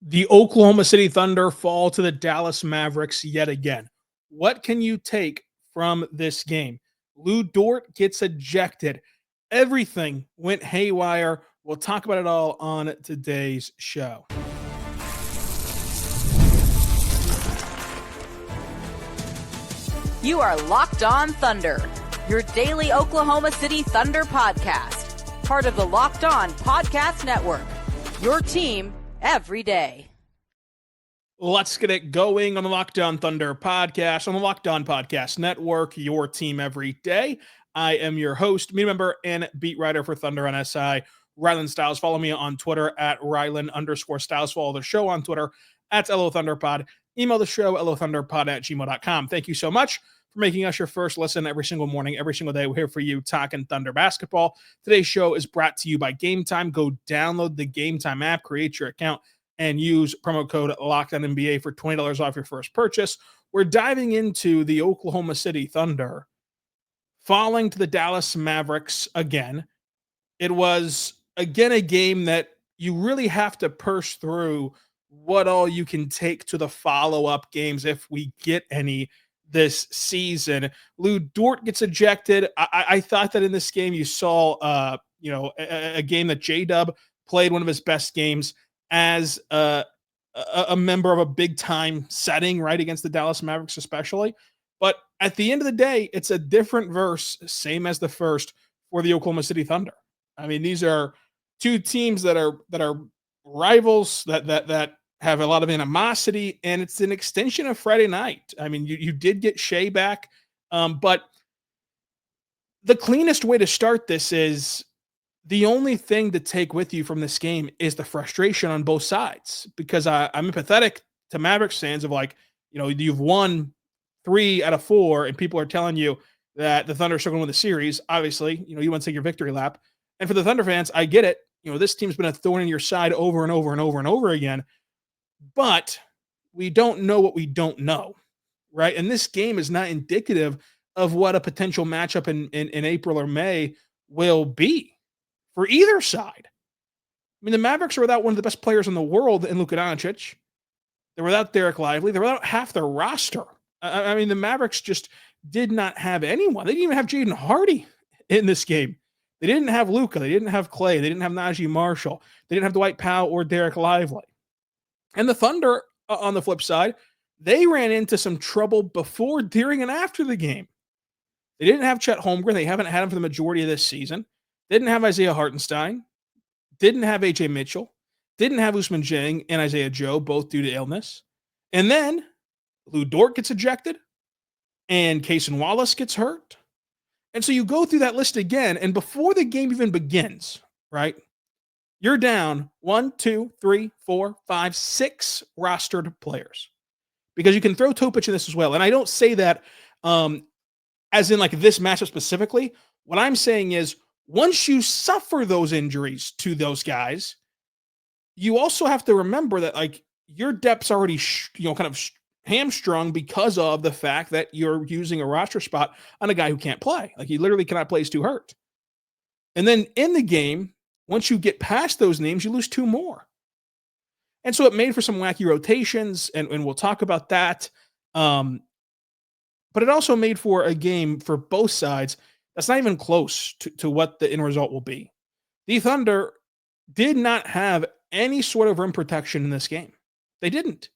The Oklahoma City Thunder fall to the Dallas Mavericks yet again. What can you take from this game? Lou Dort gets ejected. Everything went haywire. We'll talk about it all on today's show. You are Locked On Thunder, your daily Oklahoma City Thunder podcast, part of the Locked On Podcast Network, your team every day. Let's get it going on the Locked On Thunder podcast, on the Locked On Podcast Network, your team every day. I am your host, media member, and beat writer for Thunder on SI, Rylan Stiles. Follow me on Twitter at Rylan_Stiles. Follow the show on Twitter at LOThunderPod. Email the show, LOThunderPod@gmail.com. Thank you so much for making us your first listen every single morning, every single day. We're here for you talking Thunder basketball. Today's show is brought to you by Game Time. Go download the Game Time app, create your account, and use promo code LOCKEDONNBA for $20 off your first purchase. We're diving into the Oklahoma City Thunder falling to the Dallas Mavericks again. It was, again, a game that you really have to purse through what all you can take to the follow-up games if we get any this season. Lou Dort gets ejected. I thought that in this game you saw a game that J-Dub played one of his best games as a member of a big-time setting, right, against the Dallas Mavericks especially. But at the end of the day, it's a different verse, same as the first, for the Oklahoma City Thunder. I mean, these are two teams that are rivals that have a lot of animosity, and it's an extension of Friday night. I mean, you did get Shea back, but the cleanest way to start this is the only thing to take with you from this game is the frustration on both sides, because I'm empathetic to Mavericks fans of, like, you've won 3 out of 4, and people are telling you that the Thunder are still going to win the series. Obviously, you want to take your victory lap. And for the Thunder fans, I get it. This team's been a thorn in your side over and over and over and over again. But we don't know what we don't know, right? And this game is not indicative of what a potential matchup in April or May will be for either side. I mean, the Mavericks are without one of the best players in the world in Luka Doncic. They're without Derek Lively. They're without half their roster. I mean, the Mavericks just did not have anyone. They didn't even have Jaden Hardy in this game. They didn't have Luka. They didn't have Clay. They didn't have Najee Marshall. They didn't have Dwight Powell or Derek Lively. And the Thunder, on the flip side, they ran into some trouble before, during, and after the game. They didn't have Chet Holmgren. They haven't had him for the majority of this season. Didn't have Isaiah Hartenstein. Didn't have A.J. Mitchell. Didn't have Ousmane Dieng and Isaiah Joe, both due to illness. And then Lou Dort gets ejected, and Cason Wallace gets hurt. And so you go through that list again, and before the game even begins, right, you're down 1, 2, 3, 4, 5, 6 rostered players, because you can throw Topic in this as well. And I don't say that as in like this matchup specifically. What I'm saying is, once you suffer those injuries to those guys, you also have to remember that, like, your depth's already kind of hamstrung because of the fact that you're using a roster spot on a guy who can't play. Like, he literally cannot play. He's too hurt. And then in the game, once you get past those names, you lose 2 more. And so it made for some wacky rotations, and we'll talk about that. But it also made for a game for both sides that's not even close to what the end result will be. The Thunder did not have any sort of rim protection in this game. They didn't.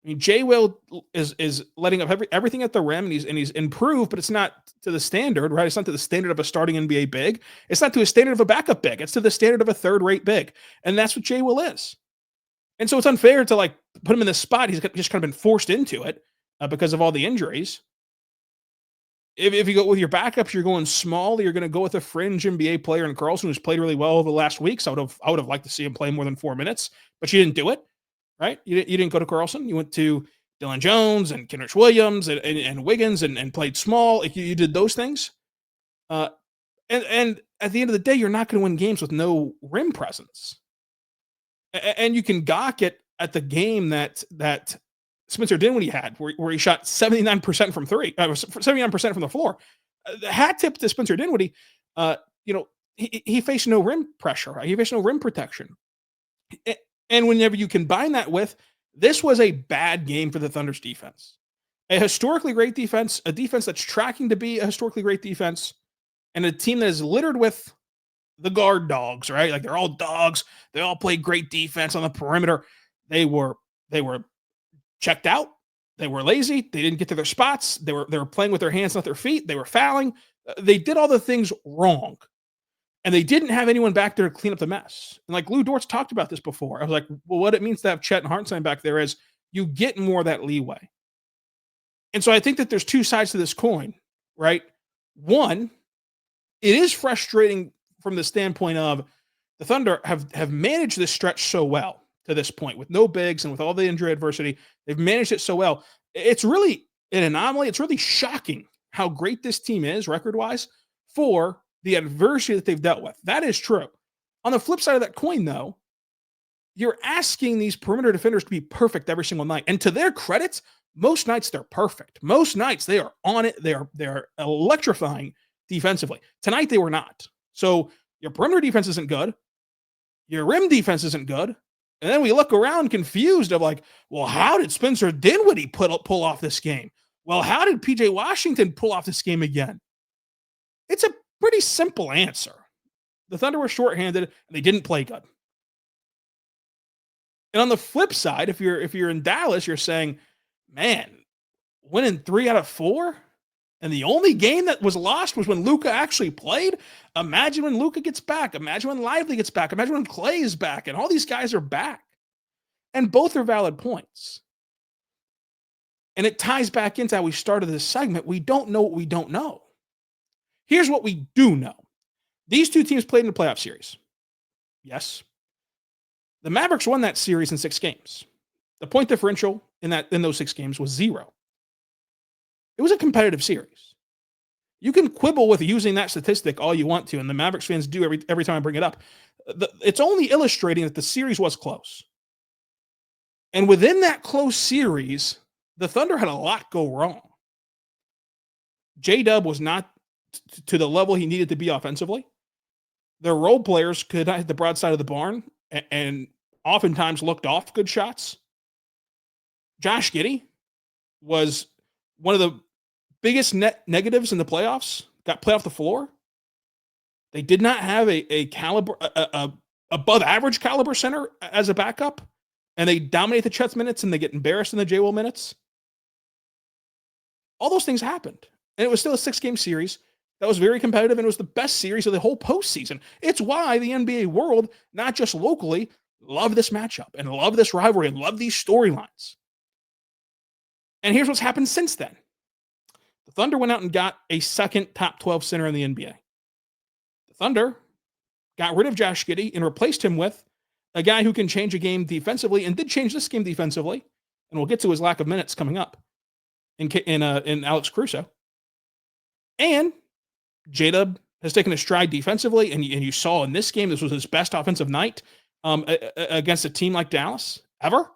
I mean, Jay Will is letting up everything at the rim, and he's improved, but it's not to the standard, right? It's not to the standard of a starting NBA big. It's not to a standard of a backup big. It's to the standard of a third-rate big, and that's what Jay Will is. And so it's unfair to, like, put him in this spot. He's just kind of been forced into it because of all the injuries. If you go with your backups, you're going small. You're going to go with a fringe NBA player in Carlson, who's played really well over the last week. So I would have liked to see him play more than 4 minutes, but you didn't do it. Right? You didn't go to Carlson. You went to Dylan Jones and Kenrich Williams and Wiggins and played small. You did those things. And at the end of the day, you're not going to win games with no rim presence. And you can gawk at the game that Spencer Dinwiddie had, where he shot 79% from 3, 79% from the floor. The hat tip to Spencer Dinwiddie, he faced no rim pressure. Right? He faced no rim protection. And whenever you combine that with, this was a bad game for the Thunder's defense. A historically great defense, a defense that's tracking to be a historically great defense, and a team that is littered with the guard dogs, right? Like they're all dogs. They all play great defense on the perimeter. They were checked out. They were lazy. They didn't get to their spots. They were playing with their hands, not their feet. They were fouling. They did all the things wrong. And they didn't have anyone back there to clean up the mess. And like Lou Dort's talked about this before. I was like, well, what it means to have Chet and Hartenstein back there is you get more of that leeway. And so I think that there's two sides to this coin, right? One, it is frustrating from the standpoint of the Thunder have managed this stretch so well to this point with no bigs and with all the injury adversity. They've managed it so well. It's really an anomaly. It's really shocking how great this team is record-wise for the adversity that they've dealt with. That is true. On the flip side of that coin, though, you're asking these perimeter defenders to be perfect every single night. And to their credit, most nights they're perfect. Most nights they are on it. They're electrifying defensively. Tonight they were not. So your perimeter defense isn't good. Your rim defense isn't good. And then we look around confused of like, well, how did Spencer Dinwiddie pull off this game? Well, how did PJ Washington pull off this game again? It's a pretty simple answer. The Thunder were shorthanded and they didn't play good. And on the flip side, if you're in Dallas, you're saying, man, winning 3 out of 4, and the only game that was lost was when Luka actually played. Imagine when Luka gets back. Imagine when Lively gets back. Imagine when Clay is back, and all these guys are back. And both are valid points. And it ties back into how we started this segment. We don't know what we don't know. Here's what we do know. These two teams played in a playoff series. Yes. The Mavericks won that series in 6 games. The point differential in those 6 games was 0. It was a competitive series. You can quibble with using that statistic all you want to, and the Mavericks fans do every time I bring it up. It's only illustrating that the series was close. And within that close series, the Thunder had a lot go wrong. J-Dub was not to the level he needed to be offensively. Their role players could not hit the broadside of the barn and oftentimes looked off good shots. Josh Giddey was one of the biggest net negatives in the playoffs, got played off the floor. They did not have a caliber, above average caliber center as a backup, and they dominate the Chet's minutes and they get embarrassed in the J-Will minutes. All those things happened, and it was still a 6-game series that was very competitive, and it was the best series of the whole postseason. It's why the NBA world, not just locally, love this matchup and love this rivalry and love these storylines. And here's what's happened since then. The Thunder went out and got a second top 12 center in the NBA. The Thunder got rid of Josh Giddey and replaced him with a guy who can change a game defensively and did change this game defensively. And we'll get to his lack of minutes coming up in Alex Caruso. And J-Dub has taken a stride defensively, and you saw in this game, this was his best offensive night against a team like Dallas ever.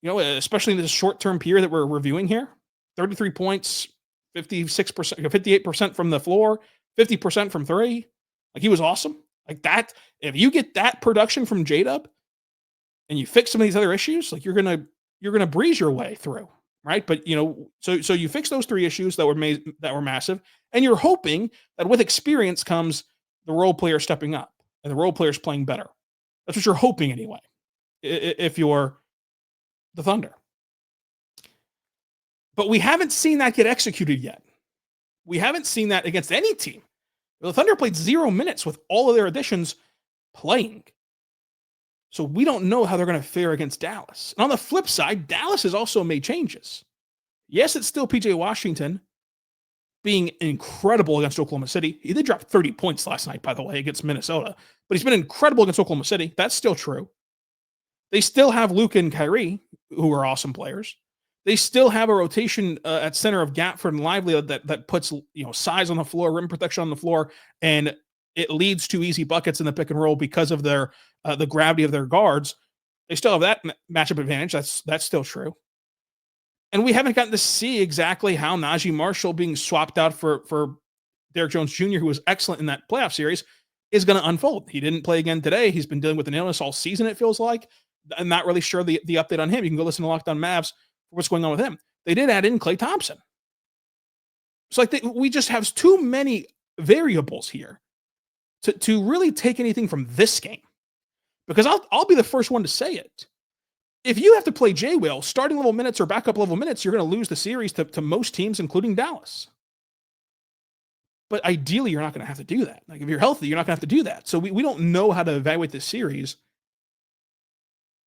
You know, especially in this short-term period that we're reviewing here. 33 points, 56%, 58% from the floor, 50% from 3. Like, he was awesome. Like that, if you get that production from J-Dub and you fix some of these other issues, like you're gonna breeze your way through, right? But you know, so you fix those 3 issues that were massive, and you're hoping that with experience comes the role player stepping up and the role players playing better. That's what you're hoping anyway. If you're the Thunder. But we haven't seen that get executed yet. We haven't seen that against any team. The Thunder played 0 minutes with all of their additions playing. So we don't know how they're going to fare against Dallas. And on the flip side, Dallas has also made changes. Yes, it's still PJ Washington being incredible against Oklahoma City. He did drop 30 points last night, by the way, against Minnesota. But he's been incredible against Oklahoma City. That's still true. They still have Luka and Kyrie, who are awesome players. They still have a rotation at center of Gatford and Lively that puts size on the floor, rim protection on the floor, and it leads to easy buckets in the pick and roll because of their the gravity of their guards. They still have that matchup advantage. That's still true. And we haven't gotten to see exactly how Najee Marshall being swapped out for Derrick Jones Jr., who was excellent in that playoff series, is going to unfold. He didn't play again today. He's been dealing with an illness all season, it feels like. I'm not really sure the update on him. You can go listen to Locked On Mavs for what's going on with him. They did add in Klay Thompson. It's like we just have too many variables here to really take anything from this game. Because I'll be the first one to say it. If you have to play J-Will, starting level minutes or backup level minutes, you're going to lose the series to most teams, including Dallas. But ideally, you're not going to have to do that. Like, if you're healthy, you're not going to have to do that. So we don't know how to evaluate this series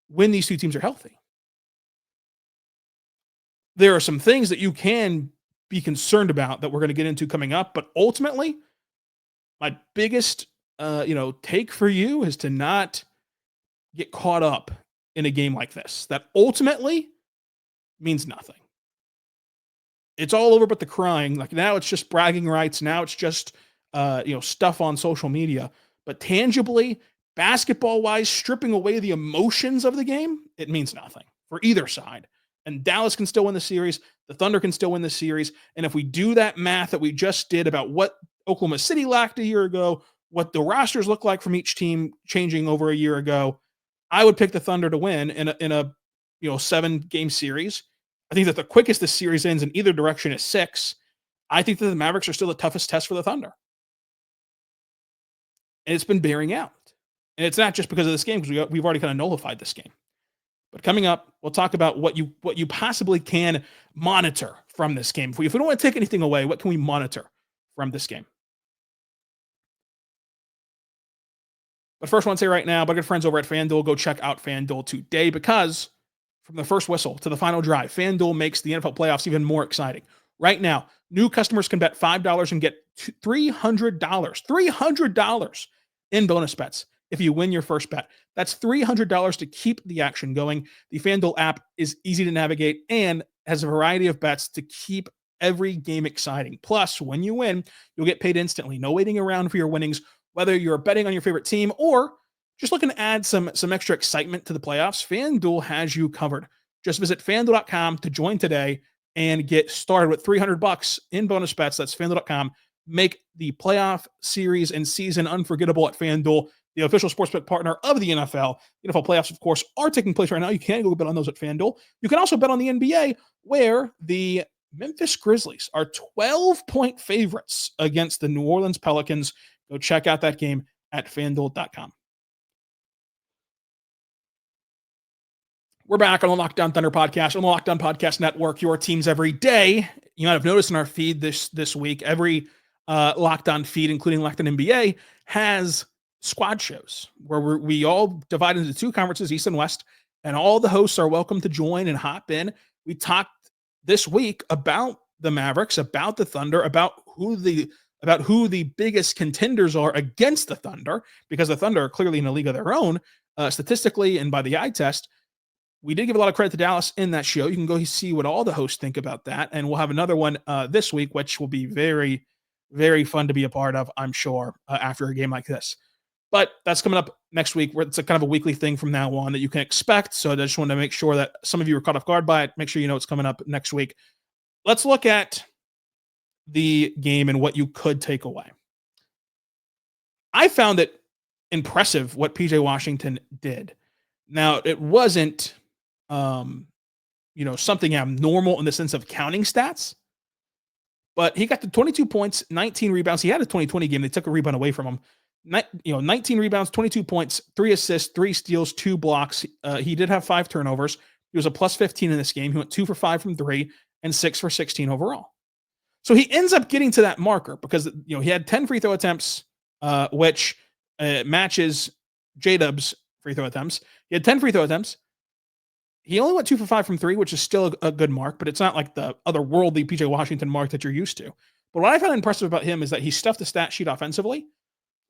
when these two teams are healthy. There are some things that you can be concerned about that we're going to get into coming up. But ultimately, my biggest take for you is to not get caught up in a game like this. That ultimately means nothing. It's all over but the crying. Like, now it's just bragging rights. Now it's just stuff on social media. But tangibly, basketball-wise, stripping away the emotions of the game, it means nothing for either side. And Dallas can still win the series. The Thunder can still win the series. And if we do that math that we just did about what Oklahoma City lacked a year ago, what the rosters look like from each team changing over a year ago, I would pick the Thunder to win in a 7-game series. I think that the quickest this series ends in either direction is 6. I think that the Mavericks are still the toughest test for the Thunder. And it's been bearing out. And it's not just because of this game, because we've already kind of nullified this game. But coming up, we'll talk about what you possibly can monitor from this game. If we don't want to take anything away, what can we monitor from this game? But first, I want to say right now, my good friends over at FanDuel, go check out FanDuel today, because from the first whistle to the final drive, FanDuel makes the NFL playoffs even more exciting. Right now, new customers can bet $5 and get $300 in bonus bets if you win your first bet. That's $300 to keep the action going. The FanDuel app is easy to navigate and has a variety of bets to keep every game exciting. Plus, when you win, you'll get paid instantly. No waiting around for your winnings, whether you're betting on your favorite team or just looking to add some extra excitement to the playoffs. FanDuel has you covered. Just visit FanDuel.com to join today and get started with $300 in bonus bets. That's FanDuel.com. Make the playoff series and season unforgettable at FanDuel, the official sportsbook partner of the NFL. The NFL playoffs, of course, are taking place right now. You can go bet on those at FanDuel. You can also bet on the NBA, where the Memphis Grizzlies are 12-point favorites against the New Orleans Pelicans. Go check out that game at FanDuel.com. We're back on the Locked On Thunder podcast, on the Locked On Podcast Network, your teams every day. You might have noticed in our feed this week, every Locked On feed, including Locked On NBA, has squad shows where we all divide into 2 conferences, East and West, and all the hosts are welcome to join and hop in. We talked this week about the Mavericks, about the Thunder, about who the biggest contenders are against the Thunder, because the Thunder are clearly in a league of their own, statistically and by the eye test. We did give a lot of credit to Dallas in that show. You can go see what all the hosts think about that. And we'll have another one this week, which will be very, very fun to be a part of, I'm sure, after a game like this. But that's coming up next week. It's a kind of a weekly thing from now on that you can expect. So I just wanted to make sure that some of you are caught off guard by it. Make sure you know it's coming up next week. Let's look at the game and what you could take away. I found it impressive what PJ Washington did. Now, it wasn't something abnormal in the sense of counting stats, but he got to 22 points, 19 rebounds. He had a 2020 game. They took a rebound away from him. 19 rebounds, 22 points, 3 assists, 3 steals, 2 blocks. He did have 5 turnovers. He was a plus 15 in this game. He went 2 for 5 from 3 and 6 for 16 overall. So he ends up getting to that marker because, he had 10 free throw attempts, which matches J-Dub's free throw attempts. He had 10 free throw attempts. He only went 2 for 5 from 3, which is still a good mark, but it's not like the otherworldly PJ Washington mark that you're used to. But what I found impressive about him is that he stuffed the stat sheet offensively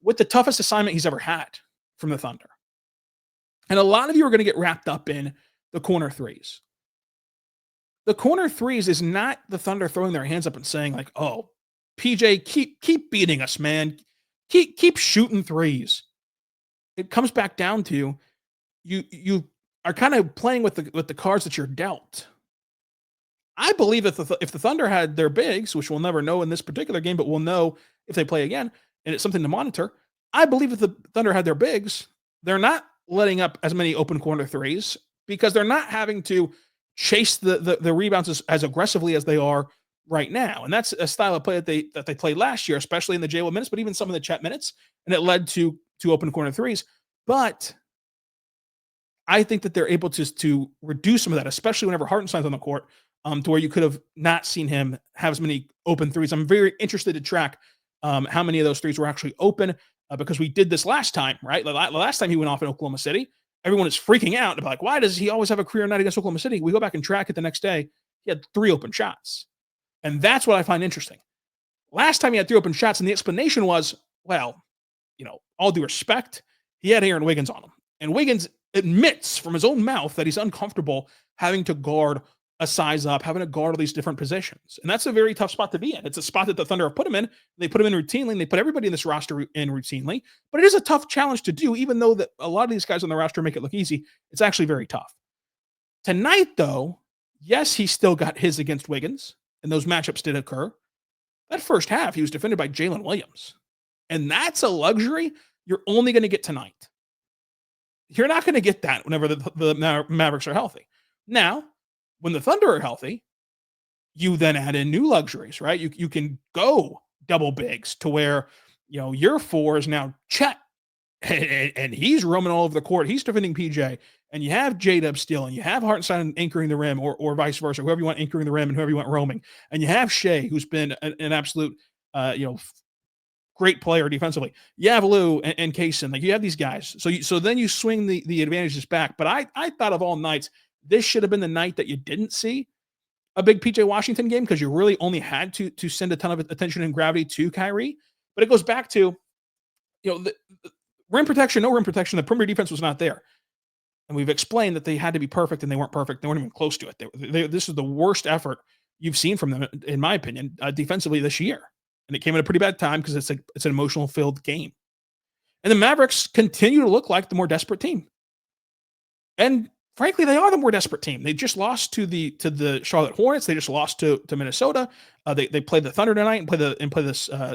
with the toughest assignment he's ever had from the Thunder. And a lot of you are going to get wrapped up in the corner threes. The corner threes is not the Thunder throwing their hands up and saying like, "Oh, PJ, keep beating us, man. Keep shooting threes." It comes back down to you are kind of playing with the cards that you're dealt. I believe if the Thunder had their bigs, which we'll never know in this particular game, but we'll know if they play again, and it's something to monitor. I believe if the Thunder had their bigs, they're not letting up as many open corner threes because they're not having to chase the rebounds as aggressively as they are right now. And that's a style of play that they played last year, especially in the Jalen minutes, but even some of the Chet minutes, and it led to open corner threes. But I think that they're able to reduce some of that, especially whenever Hartenstein's on the court, to where you could have not seen him have as many open threes. I'm very interested to track how many of those threes were actually open because we did this last time, right? The last time he went off in Oklahoma City, everyone is freaking out. They're like, why does he always have a career night against Oklahoma City? We go back and track it the next day. He had 3 open shots. And that's what I find interesting. Last time he had 3 open shots, and the explanation was, well, all due respect, he had Aaron Wiggins on him. And Wiggins admits from his own mouth that he's uncomfortable having to guard a size up, having to guard all these different positions. And that's a very tough spot to be in. It's a spot that the Thunder have put him in. They put him in routinely, and they put everybody in this roster in routinely. But it is a tough challenge to do, even though that a lot of these guys on the roster make it look easy. It's actually very tough. Tonight, though, yes, he still got his against Wiggins, and those matchups did occur. That first half, he was defended by Jalen Williams. And that's a luxury you're only going to get tonight. You're not going to get that whenever the Mavericks are healthy. Now, when the Thunder are healthy, you then add in new luxuries, right? You can go double bigs to where, your 4 is now Chet, and he's roaming all over the court. He's defending PJ, and you have J-Dub still, and you have Hartenstein anchoring the rim, or vice versa, whoever you want anchoring the rim and whoever you want roaming. And you have Shea, who's been an absolute, great player defensively. You have Lou and Kaysen. Like, you have these guys. So then you swing the advantages back. But I thought of all nights, this should have been the night that you didn't see a big PJ Washington game because you really only had to send a ton of attention and gravity to Kyrie. But it goes back to, the rim protection, no rim protection. The perimeter defense was not there. And we've explained that they had to be perfect, and they weren't perfect. They weren't even close to it. This is the worst effort you've seen from them, in my opinion, defensively this year. And it came at a pretty bad time because it's an emotional-filled game. And the Mavericks continue to look like the more desperate team. And frankly, they are the more desperate team. They just lost to the Charlotte Hornets. They just lost to Minnesota. They played the Thunder tonight and play the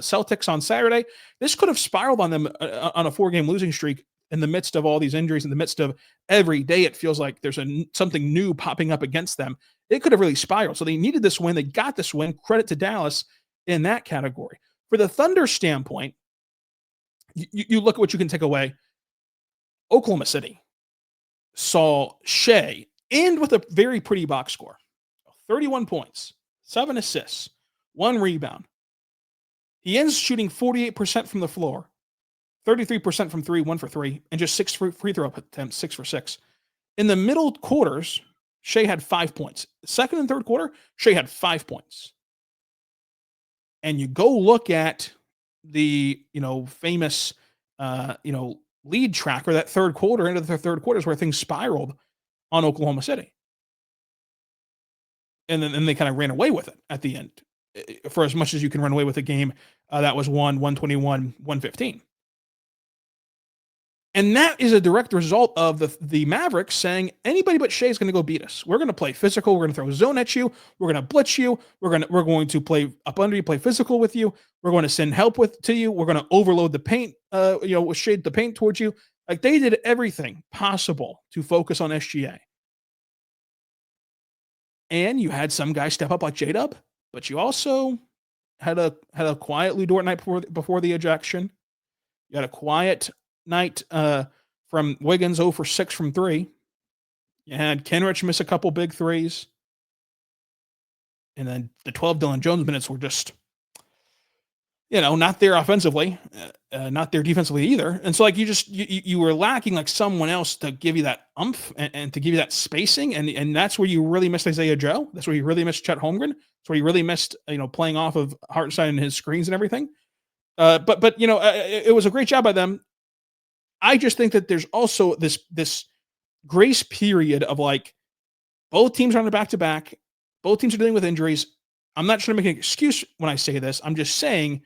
Celtics on Saturday. This could have spiraled on them on a 4-game losing streak in the midst of all these injuries, in the midst of every day it feels like there's something new popping up against them. It could have really spiraled. So they needed this win. They got this win. Credit to Dallas in that category. For the Thunder standpoint, you look at what you can take away. Oklahoma City saw Shea end with a very pretty box score. 31 points, 7 assists, 1 rebound. He ends shooting 48% from the floor, 33% from 3, 1 for 3, and just 6 free throw attempts, 6 for 6. In the middle quarters, Shea had 5 points. Second and third quarter, Shea had 5 points. And you go look at the, famous, lead tracker, that third quarter into the third quarter is where things spiraled on Oklahoma City. And then they kind of ran away with it at the end, for as much as you can run away with a game that was won 121-115. And that is a direct result of the Mavericks saying anybody but Shea is going to go beat us. We're going to play physical. We're going to throw a zone at you. We're going to blitz you. We're going to play up under you, play physical with you. We're going to send help to you. We're going to overload the paint, shade the paint towards you. Like, they did everything possible to focus on SGA. And you had some guys step up like J-Dub, but you also had a quiet Lou Dort night before the ejection. You had a quiet night from Wiggins, 0 for 6 from 3. You had Kenrich miss a couple big threes. And then the 12 Dylan Jones minutes were just, not there offensively, not there defensively either. And so, like, you were lacking like someone else to give you that umph and to give you that spacing. And that's where you really missed Isaiah Joe. That's where you really missed Chet Holmgren. That's where you really missed, playing off of Hartenstein and his screens and everything. But it was a great job by them. I just think that there's also this grace period of, like, both teams are on a back-to-back. Both teams are dealing with injuries. I'm not trying to make an excuse when I say this. I'm just saying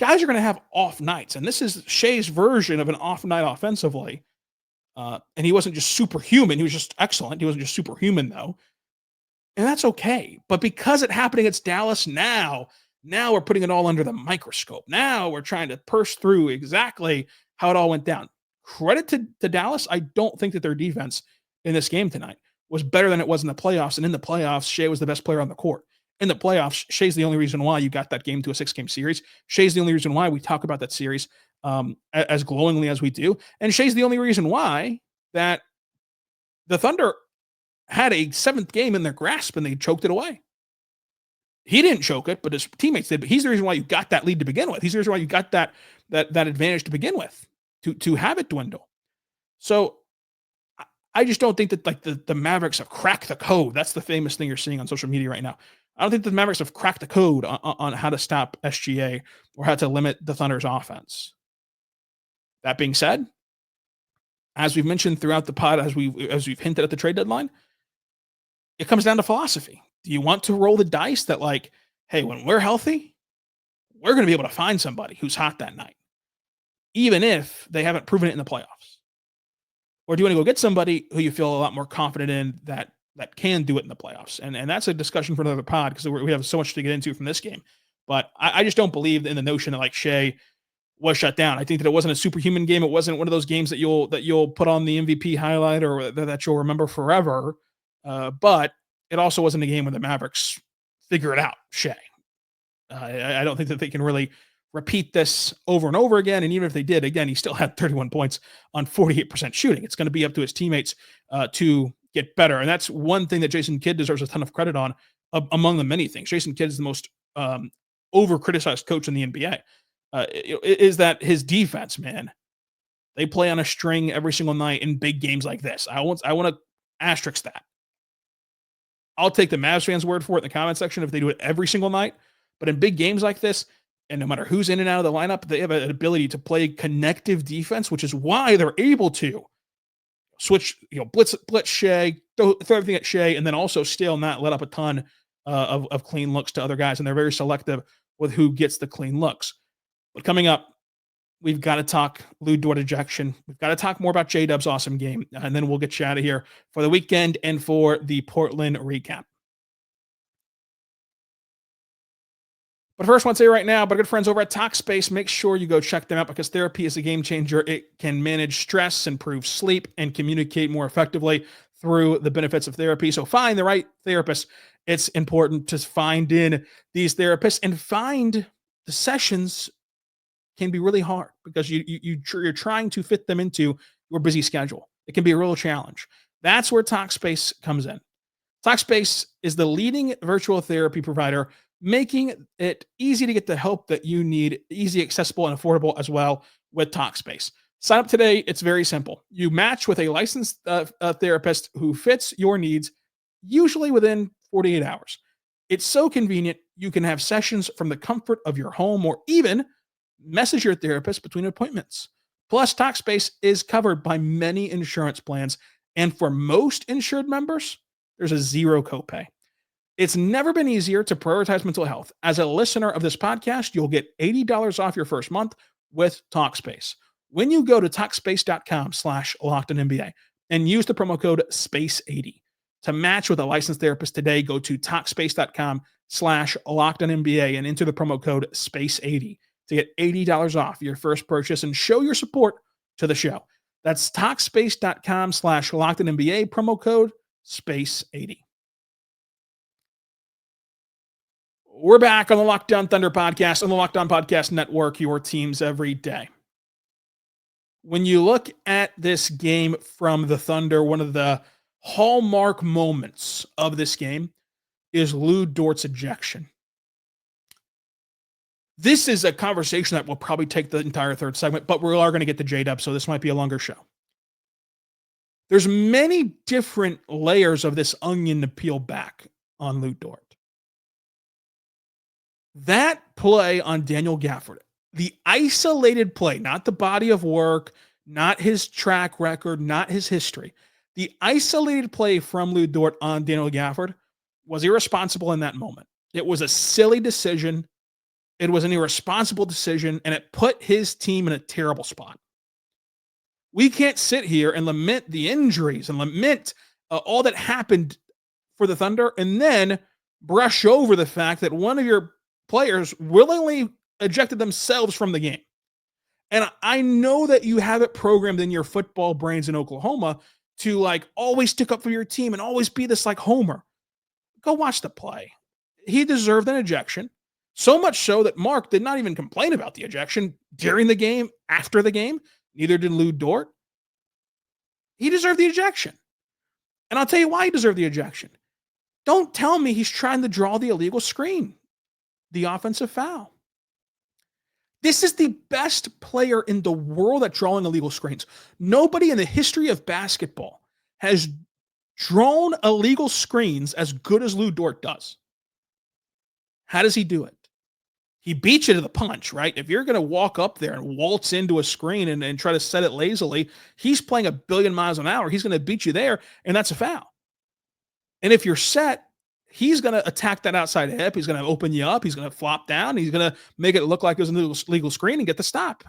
guys are going to have off nights. And this is Shea's version of an off night offensively. And he wasn't just superhuman. He was just excellent. He wasn't just superhuman, though. And that's okay. But because it happened against Dallas now we're putting it all under the microscope. Now we're trying to parse through exactly how it all went down. credit to Dallas. I don't think that their defense in this game tonight was better than it was in the playoffs. And in the playoffs, Shea was the best player on the court. In the playoffs, Shea's the only reason why you got that game to a 6-game series. Shea's the only reason why we talk about that series as glowingly as we do. And Shea's the only reason why that the Thunder had a 7th game in their grasp and they choked it away. He didn't choke it, but his teammates did. But he's the reason why you got that lead to begin with. He's the reason why you got that advantage to begin with, to have it dwindle. So I just don't think that like the Mavericks have cracked the code. That's the famous thing you're seeing on social media right now. I don't think the Mavericks have cracked the code on how to stop SGA or how to limit the Thunder's offense. That being said, as we've mentioned throughout the pod, as we've hinted at the trade deadline, it comes down to philosophy. Do you want to roll the dice that like, hey, when we're healthy, we're going to be able to find somebody who's hot that night, even if they haven't proven it in the playoffs? Or do you want to go get somebody who you feel a lot more confident in that can do it in the playoffs? And that's a discussion for another pod because we have so much to get into from this game. But I just don't believe in the notion that like Shea was shut down. I think that it wasn't a superhuman game. It wasn't one of those games that you'll put on the MVP highlight or that you'll remember forever. But it also wasn't a game where the Mavericks figure it out, Shea. I don't think that they can really repeat this over and over again. And even if they did, again, he still had 31 points on 48% shooting. It's going to be up to his teammates to get better. And that's one thing that Jason Kidd deserves a ton of credit on, among the many things. Jason Kidd is the most over-criticized coach in the NBA. Is that his defense, man. They play on a string every single night in big games like this. I want to asterisk that. I'll take the Mavs fans' word for it in the comment section if they do it every single night. But in big games like this, and no matter who's in and out of the lineup, they have an ability to play connective defense, which is why they're able to switch, blitz Shea, throw everything at Shea, and then also still not let up a ton of clean looks to other guys. And they're very selective with who gets the clean looks. But coming up, we've got to talk Lou Dort ejection. We've got to talk more about J-Dub's awesome game. And then we'll get you out of here for the weekend and for the Portland recap. But first, I want to say right now, but our good friends over at Talkspace, make sure you go check them out because therapy is a game changer. It can manage stress, improve sleep, and communicate more effectively through the benefits of therapy. So find the right therapist. It's important to find in these therapists, and find the sessions can be really hard because you're trying to fit them into your busy schedule. It can be a real challenge. That's where Talkspace comes in. Talkspace is the leading virtual therapy provider, making it easy to get the help that you need, easy, accessible, and affordable as well with Talkspace. Sign up today. It's very simple. You match with a licensed therapist who fits your needs, usually within 48 hours. It's so convenient. You can have sessions from the comfort of your home or even message your therapist between appointments. Plus, Talkspace is covered by many insurance plans, and for most insured members, there's a zero copay. It's never been easier to prioritize mental health. As a listener of this podcast, you'll get $80 off your first month with Talkspace when you go to Talkspace.com/LockedOnNBA and use the promo code SPACE80 to match with a licensed therapist today. Go to Talkspace.com/LockedOnNBA and enter the promo code SPACE80 to get $80 off your first purchase and show your support to the show. That's Talkspace.com/LockedOnNBA, promo code SPACE80. We're back on the Locked On Thunder podcast, on the Locked On Podcast Network, your teams every day. When you look at this game from the Thunder, one of the hallmark moments of this game is Lou Dort's ejection. This is a conversation that will probably take the entire third segment, but we are going to get to J-Dub, so this might be a longer show. There's many different layers of this onion to peel back on Lou Dort. That play on Daniel Gafford, the isolated play, not the body of work, not his track record, not his history. The isolated play from Lou Dort on Daniel Gafford was irresponsible in that moment. It was a silly decision. It was an irresponsible decision, and it put his team in a terrible spot. We can't sit here and lament the injuries and lament all that happened for the Thunder and then brush over the fact that one of your players willingly ejected themselves from the game. And I know that you have it programmed in your football brains in Oklahoma to like always stick up for your team and always be this like homer. Go watch the play. He deserved an ejection. So much so that Mark did not even complain about the ejection during the game, after the game. Neither did Lou Dort. He deserved the ejection. And I'll tell you why he deserved the ejection. Don't tell me he's trying to draw the illegal screen, the offensive foul. This is the best player in the world at drawing illegal screens. Nobody in the history of basketball has drawn illegal screens as good as Lou Dort does. How does he do it? He beats you to the punch, right? If you're going to walk up there and waltz into a screen and try to set it lazily, he's playing a billion miles an hour. He's going to beat you there, and that's a foul. And if you're set, he's going to attack that outside hip. He's going to open you up. He's going to flop down. He's going to make it look like it was a legal screen and get the stop.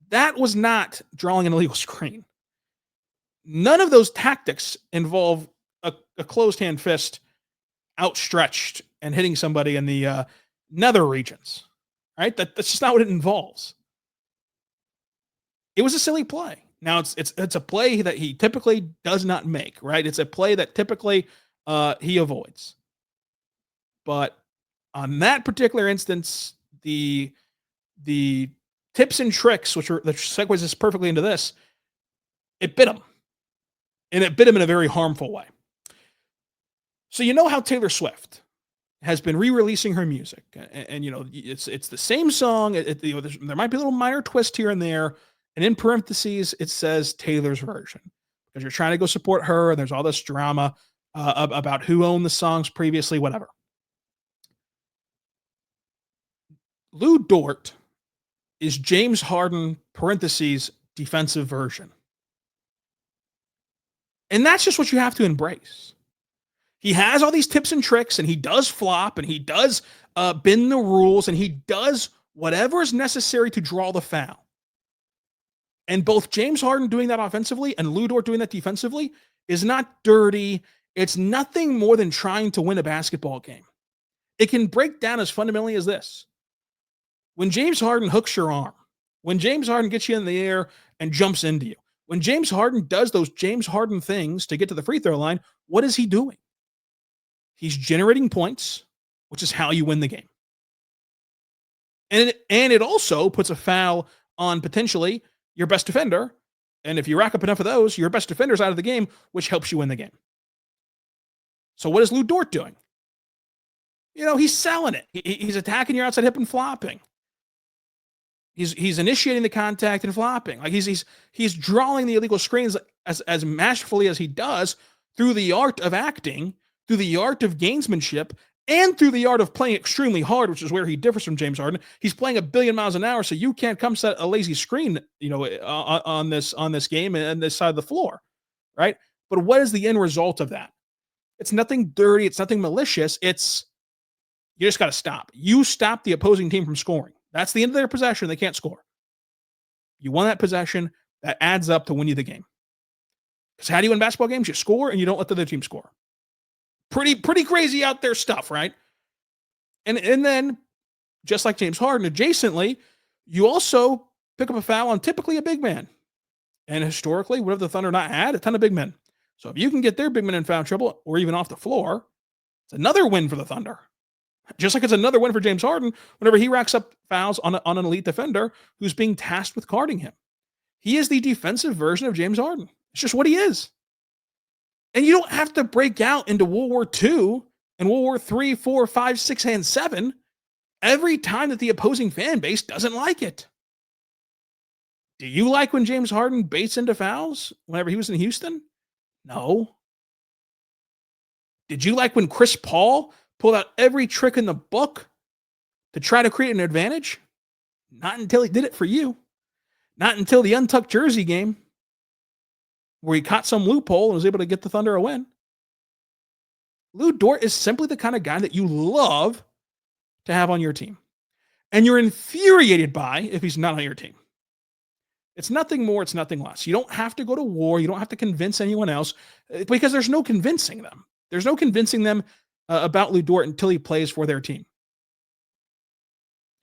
That was not drawing an illegal screen. None of those tactics involve a closed hand fist outstretched and hitting somebody in the nether regions, right? That's just not what it involves. It was a silly play. Now it's a play that he typically does not make, right? It's a play that typically he avoids. But on that particular instance, the tips and tricks, that segues us perfectly into this, it bit him. And it bit him in a very harmful way. So you know how Taylor Swift has been re-releasing her music, and you know it's the same song. There might be a little minor twist here and there, and in parentheses it says Taylor's version because you're trying to go support her, and there's all this drama about who owned the songs previously, whatever. Lou Dort is James Harden parentheses defensive version, and that's just what you have to embrace. He has all these tips and tricks, and he does flop, and he does bend the rules, and he does whatever is necessary to draw the foul. And both James Harden doing that offensively and Lou Dort doing that defensively is not dirty. It's nothing more than trying to win a basketball game. It can break down as fundamentally as this. When James Harden hooks your arm, when James Harden gets you in the air and jumps into you, when James Harden does those James Harden things to get to the free throw line, what is he doing? He's generating points, which is how you win the game. And it also puts a foul on potentially your best defender. And if you rack up enough of those, your best defender's out of the game, which helps you win the game. So what is Lou Dort doing? You know, he's selling it. He's attacking your outside hip and flopping. He's initiating the contact and flopping. Like he's drawing the illegal screens as masterfully as he does through the art of acting, through the art of gamesmanship, and through the art of playing extremely hard, which is where he differs from James Harden. He's playing a billion miles an hour, so you can't come set a lazy screen, you know, on this game and this side of the floor, right? But what is the end result of that? It's nothing dirty. It's nothing malicious. It's you just got to stop. You stop the opposing team from scoring. That's the end of their possession. They can't score. You won that possession. That adds up to win you the game. Because how do you win basketball games? You score and you don't let the other team score. Pretty crazy out there stuff, right? And then, just like James Harden, adjacently, you also pick up a foul on typically a big man. And historically, what have the Thunder not had? A ton of big men. So if you can get their big men in foul trouble or even off the floor, it's another win for the Thunder. Just like it's another win for James Harden whenever he racks up fouls on an elite defender who's being tasked with guarding him. He is the defensive version of James Harden. It's just what he is. And you don't have to break out into World War II and World War III, 4, 5, 6, and 7 every time that the opposing fan base doesn't like it. Do you like when James Harden baits into fouls whenever he was in Houston? No. Did you like when Chris Paul pulled out every trick in the book to try to create an advantage? Not until he did it for you. Not until the untucked jersey game, where he caught some loophole and was able to get the Thunder a win. Lou Dort is simply the kind of guy that you love to have on your team. And you're infuriated by if he's not on your team. It's nothing more, it's nothing less. You don't have to go to war. You don't have to convince anyone else because there's no convincing them. There's no convincing them about Lou Dort until he plays for their team.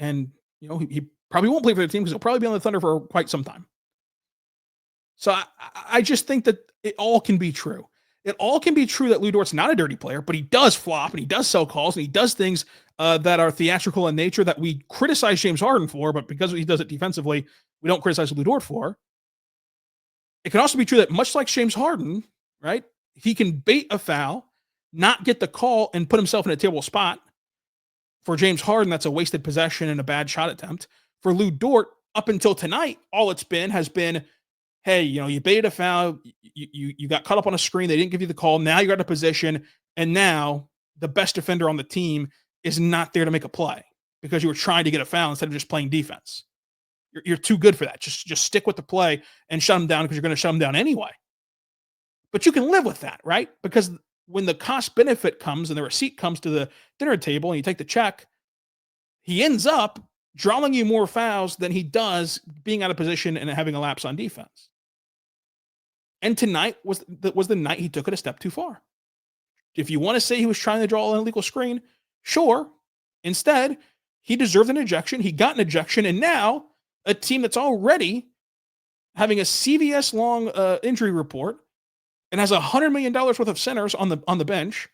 And, you know, he Probably won't play for the team because he'll probably be on the Thunder for quite some time. So I just think that it all can be true. It all can be true that Lou Dort's not a dirty player, but he does flop and he does sell calls and he does things that are theatrical in nature that we criticize James Harden for, but because he does it defensively, we don't criticize Lou Dort for. It can also be true that much like James Harden, right, he can bait a foul, not get the call, and put himself in a terrible spot. For James Harden, that's a wasted possession and a bad shot attempt. For Lou Dort, up until tonight, all it's been has been, hey, you baited a foul, you got caught up on a screen, they didn't give you the call, now you're out of position, and now the best defender on the team is not there to make a play because you were trying to get a foul instead of just playing defense. You're too good for that. Just stick with the play and shut them down because you're going to shut them down anyway. But you can live with that, right? Because when the cost benefit comes and the receipt comes to the dinner table and you take the check, he ends up drawing you more fouls than he does being out of position and having a lapse on defense. And tonight was the night he took it a step too far. If you want to say he was trying to draw an illegal screen, sure. Instead, he deserved an ejection. He got an ejection, and now a team that's already having a CVS long injury report and has $100 million worth of centers on the bench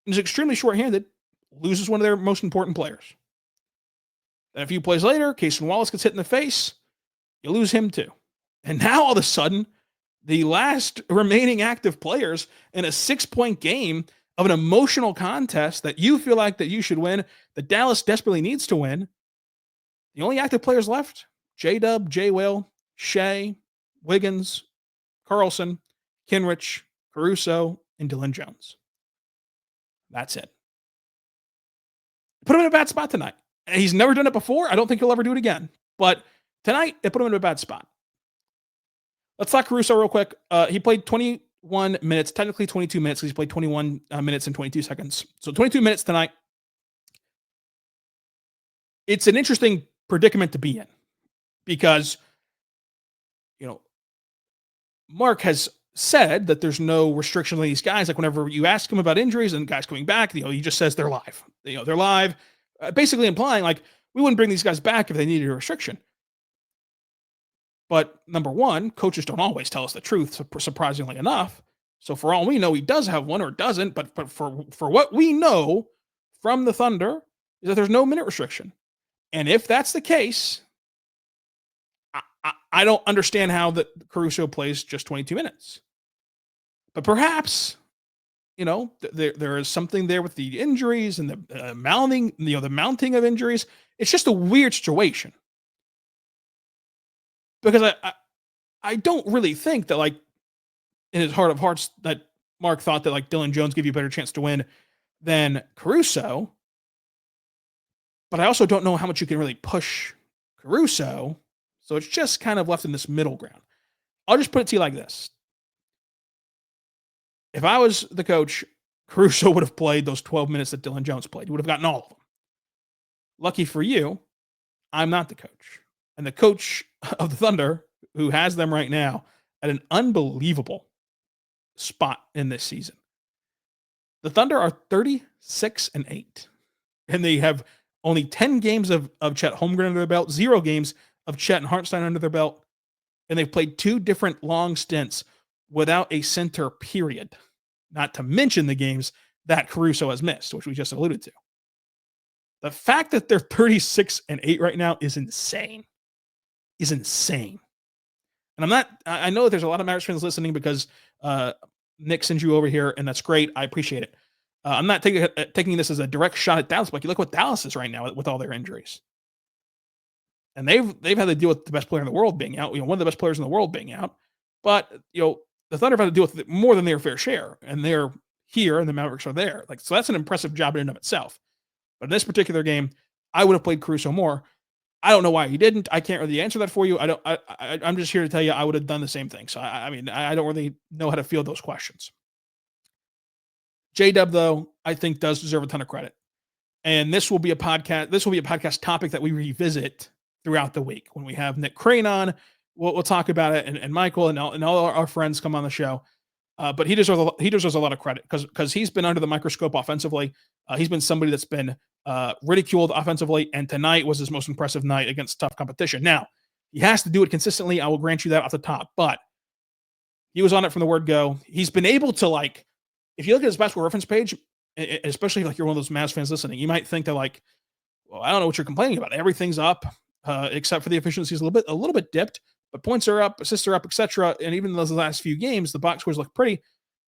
and is extremely shorthanded, loses one of their most important players. And a few plays later, Casey Wallace gets hit in the face. You lose him too. And now all of a sudden, the last remaining active players in a 6-point game of an emotional contest that you feel like that you should win, that Dallas desperately needs to win. The only active players left, J-Dub, J-Will, Shea, Wiggins, Carlson, Kenrich, Caruso, and Dylan Jones. That's it. Put him in a bad spot tonight. He's never done it before. I don't think he'll ever do it again. But tonight, it put him in a bad spot. Let's talk Caruso real quick. He played 21 minutes, technically 22 minutes, because he played 21 minutes and 22 seconds. So 22 minutes tonight. It's an interesting predicament to be in because, Mark has said that there's no restriction on these guys. Like whenever you ask him about injuries and guys coming back, he just says they're live. They're live, basically implying like we wouldn't bring these guys back if they needed a restriction. But number one, coaches don't always tell us the truth, surprisingly enough. So for all we know, he does have one or doesn't. But for what we know from the Thunder is that there's no minute restriction. And if that's the case, I don't understand how that Caruso plays just 22 minutes. But perhaps, there is something there with the injuries and the mounting of injuries. It's just a weird situation. Because I don't really think that, like, in his heart of hearts, that Mark thought that, like, Dylan Jones give you a better chance to win than Caruso. But I also don't know how much you can really push Caruso. So it's just kind of left in this middle ground. I'll just put it to you like this. If I was the coach, Caruso would have played those 12 minutes that Dylan Jones played. He would have gotten all of them. Lucky for you, I'm not the coach. And the coach of the Thunder, who has them right now at an unbelievable spot in this season. The Thunder are 36-8. And they have only 10 games of Chet Holmgren under their belt, 0 games of Chet and Hartenstein under their belt. And they've played 2 different long stints without a center, period. Not to mention the games that Caruso has missed, which we just alluded to. The fact that they're 36-8 right now is insane. And I know that there's a lot of Mavericks fans listening because Nick sends you over here, and that's great. I appreciate it. I'm not taking this as a direct shot at Dallas, but you look what Dallas is right now with all their injuries. And they've had to deal with the best player in the world being out, one of the best players in the world being out. But, the Thunder have had to deal with it more than their fair share. And they're here and the Mavericks are there. So that's an impressive job in and of itself. But in this particular game, I would have played Caruso more. I don't know why he didn't. I can't really answer that for you. I'm just here to tell you I would have done the same thing. So I don't really know how to field those questions. J-Dub, though, I think does deserve a ton of credit. And this will be a podcast topic that we revisit throughout the week. When we have Nick Crane on, we'll talk about it, and Michael and all our friends come on the show. But he deserves a lot of credit because he's been under the microscope offensively. He's been somebody that's been ridiculed offensively, and tonight was his most impressive night against tough competition. Now, he has to do it consistently. I will grant you that off the top, but he was on it from the word go. He's been able to, like, if you look at his basketball reference page, especially like you're one of those Mavs fans listening, you might think that, like, well, I don't know what you're complaining about. Everything's up, except for the efficiency is a little bit dipped, but points are up, assists are up, etc. And even those last few games, the box scores look pretty.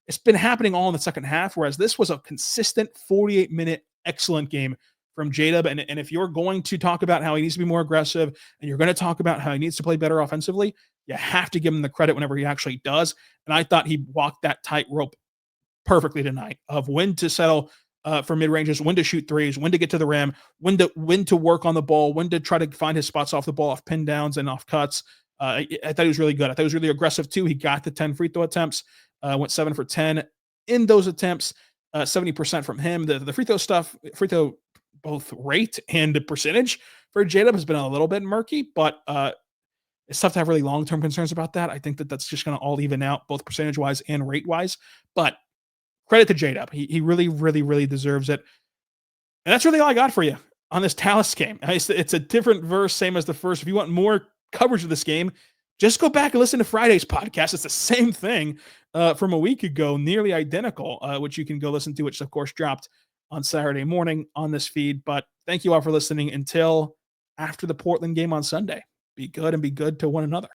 It's been happening all in the second half, whereas this was a consistent 48-minute excellent game from J-Dub. And if you're going to talk about how he needs to be more aggressive and you're going to talk about how he needs to play better offensively, you have to give him the credit whenever he actually does. And I thought he walked that tightrope perfectly tonight of when to settle for mid-ranges, when to shoot threes, when to get to the rim, when to work on the ball, when to try to find his spots off the ball, off pin downs and off cuts. I thought he was really good. I thought he was really aggressive too. He got the 10 free throw attempts, went 7 for 10 in those attempts, 70% from him. The free throw both rate and percentage for J-Dub has been a little bit murky, but it's tough to have really long-term concerns about that. I think that's just going to all even out, both percentage-wise and rate-wise. But credit to J-Dub. He really, really, really deserves it. And that's really all I got for you on this Dallas game. It's a different verse, same as the first. If you want more coverage of this game, just go back and listen to Friday's podcast. It's the same thing from a week ago, nearly identical, which you can go listen to, which of course dropped on Saturday morning on this feed. But thank you all for listening until after the Portland game on Sunday. Be good and be good to one another.